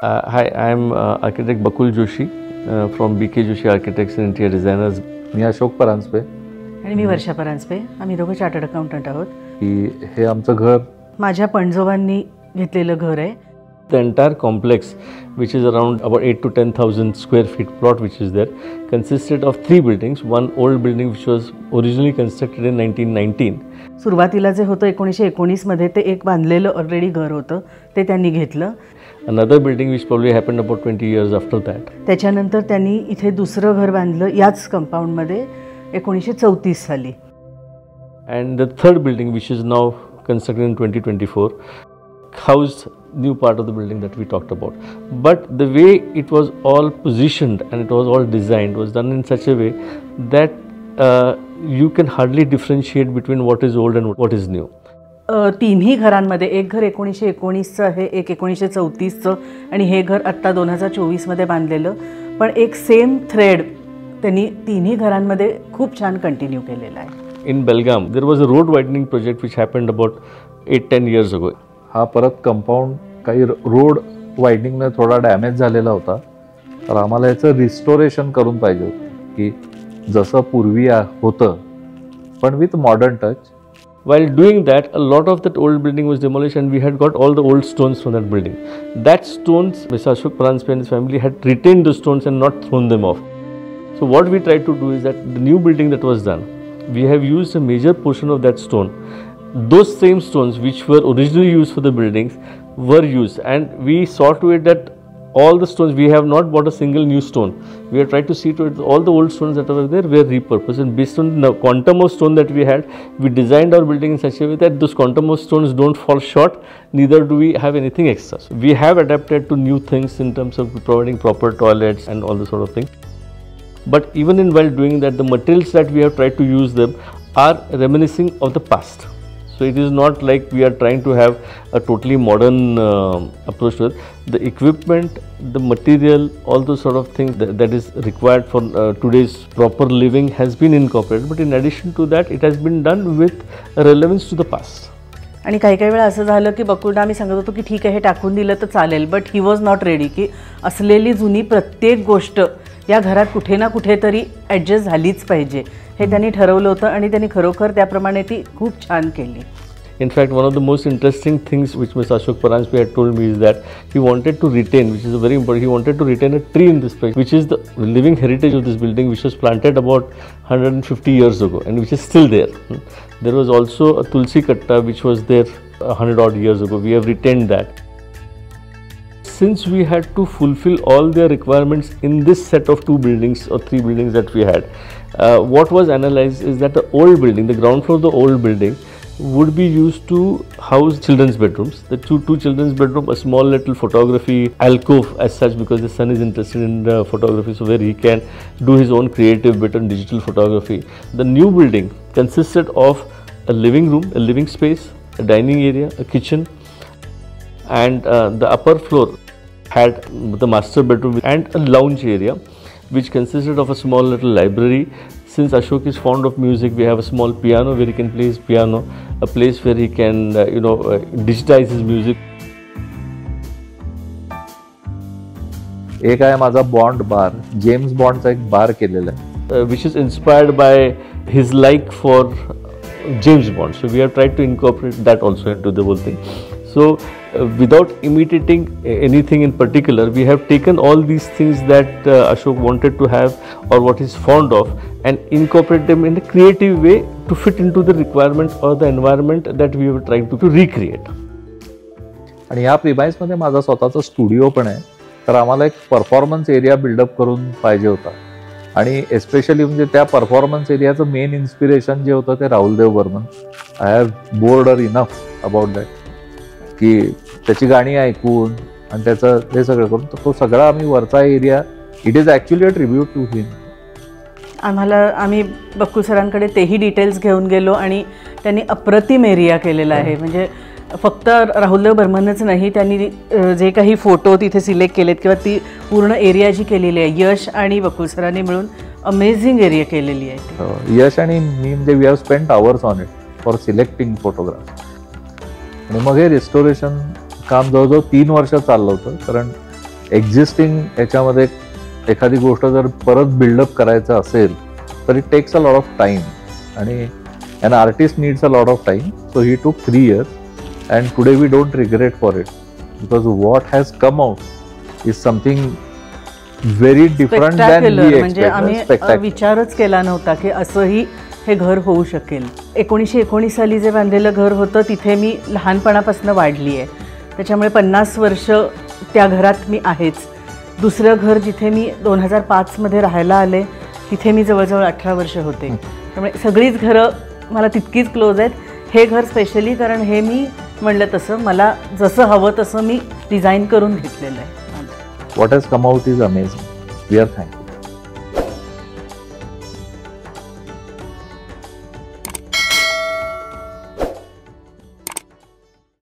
Hi, I am architect Bakul Joshi from BK Joshi Architects and Interior Designers. मी अशोक परांजपे आणि मी वर्षा परांजपे. आम्ही दोघं chartered accountant आहोत. की हे आमचं घर माझ्या पणजोबांनी घेतलेलं घर आहे. The entire complex, which is around about 8 to 10,000 square feet plot which is there, consisted of 3 buildings. One old building which was originally constructed in 1919. सुरुवातीला जे होतं 1919 मध्ये ते एक बांधलेलं ऑलरेडी घर होतं, ते त्यांनी घेतलं. Another building which probably happened about 20 years after that. त्याच्यानंतर त्यांनी इथे दुसरं घर बांधलं याच कंपाऊंडमध्ये 1934 साली. And the third building which is now constructed in 2024 housed new part of the building that we talked about. But the way it was all positioned and it was all designed was done in such a way that you can hardly differentiate between what is old and what is new. तिन्ही घरांमध्ये एक घर 1919चं आहे, एक 1934चं आणि हे घर आत्ता 2024 मध्ये बांधलेलं, पण एक सेम थ्रेड त्यांनी तिन्ही घरांमध्ये खूप छान कंटिन्यू केलेला आहे. In Belgaum there was a road widening project which happened about 8-10 years ago. हा परत कंपाऊंड काही रोड वायडिंगने थोडा डॅमेज झालेला होता, तर आम्हाला याचं रिस्टोरेशन करून पाहिजे होतं की जसं पूर्वी होतं पण with modern touch. While doing that, a lot of that old building was demolished and we had got all the old stones from that building. That stones, Mr. Ashok Paranspe and his family had retained the stones and not thrown them off. So what we tried to do is that the new building that was done, we have used a major portion of that stone. Those same stones which were originally used for the buildings were used, and we saw to it that all the stones, we have not bought a single new stone. We have tried to see to it all the old stones that were there were repurposed, and based on the quantum of stone that we had, we designed our building in such a way that those quantum of stones don't fall short, neither do we have anything extra. So we have adapted to new things in terms of providing proper toilets and all the sort of things. But even in while doing that, the materials that we have tried to use them are reminiscing of the past. So it is not like we are trying to have a totally modern approach to it. The equipment, the material, all those sort of things that is required for today's proper living has been incorporated. But in addition to that, it has been done with relevance to the past. आणि काही काही वेळा असं झालं की बकुळदा आम्ही सांगत होतो की ठीक आहे हे टाकून दिलं तर चालेल, but he was not ready की असलेली जुनी प्रत्येक गोष्ट या घरात कुठे ना कुठेतरी ॲडजस्ट झालीच पाहिजे हे त्यांनी ठरवलं होतं आणि त्यांनी खरोखर त्याप्रमाणे ती खूप छान केली. In fact, one of the most interesting things which Mr. Ashok Paranspe had told me is that he wanted to retain, which is very important, he wanted to retain a tree in this place, which is the living heritage of this building, which was planted about 150 years ago and which is still there. There was also a Tulsi Katta which was there 100 odd years ago. We have retained that. Since we had to fulfill all their requirements in this set of 2 buildings or 3 buildings that we had, what was analyzed is that the old building, the ground floor of the old building, would be used to house children's bedrooms. The two children's bedroom, a small little photography alcove as such, because the son is interested in photography, so where he can do his own creative bit on digital photography. The new building consisted of a living room, a living space, a dining area, a kitchen, and the upper floor had the master bedroom and a lounge area which consisted of a small little library. Since Ashok is fond of music, we have a small piano where he can play his piano, a place where he can digitize his music. एक आहे माझा bond बार, James बॉन्डचा एक बार केलेला आहे, which is inspired by his like for James Bond. So we have tried to incorporate that also into the whole thing. So without imitating anything in particular, we have taken all these things that Ashok wanted to have or what he's fond of and incorporate them in a creative way to fit into the requirement or the environment that we were trying to recreate. आणि या प्रिमाइसमध्ये माझा स्वतःचा studio पण आहे, तर आम्हाला एक performance area buildup करून पाहिजे होता. आणि एस्पेशली म्हणजे त्या परफॉर्मन्स एरियाचं मेन इन्स्पिरेशन जे होतं ते Rahul Dev Burman. I have bored enough about that की त्याची गाणी ऐकून आणि त्याचं हे सगळं करून, तर तो सगळा आम्ही वरचा area, it is actually a tribute to him. आम्ही बकुल सरांकडे तेही डिटेल्स घेऊन गेलो आणि त्यांनी अप्रतिम एरिया केलेला आहे. म्हणजे फक्त राहुलदेव बर्मनच नाही, त्यांनी जे काही फोटो तिथे सिलेक्ट केलेत किंवा ती पूर्ण एरिया जी केलेली आहे, यश आणि बकुल सरांनी मिळून अमेझिंग एरिया केलेली आहे. यश आणि मी म्हणजे we have spent hours on it for selecting photographs. आणि मग हे रिस्टोरेशन काम जवळजवळ 3 वर्ष चाललं होतं, कारण एक्झिस्टिंग याच्यामध्ये एखादी गोष्ट जर परत बिल्डअप करायचं असेल तर it takes a lot of time, आणि an artist needs a lot of time, so he took 3 years, and today we don't regret for it, because what has come out is something very different than Spectacular. we म्हणजे expected. आम्ही Spectacular. विचारच केला नव्हता की असंही हे घर होऊ शकेल. 1919 साली जे बांधलेलं घर होतं तिथे मी लहानपणापासून वाढली आहे, त्याच्यामुळे 50 वर्ष त्या घरात मी आहेच. दुसरं घर जिथे मी 2005 मध्ये राहायला आले तिथे मी जवळजवळ 18 वर्ष होते. त्यामुळे सगळीच घरं मला तितकीच क्लोज आहेत. हे घर स्पेशली कारण हे मी म्हणलं तसं मला जसं हवं तसं मी डिझाईन करून घेतलेलं आहे. What has come out is amazing. We are thankful.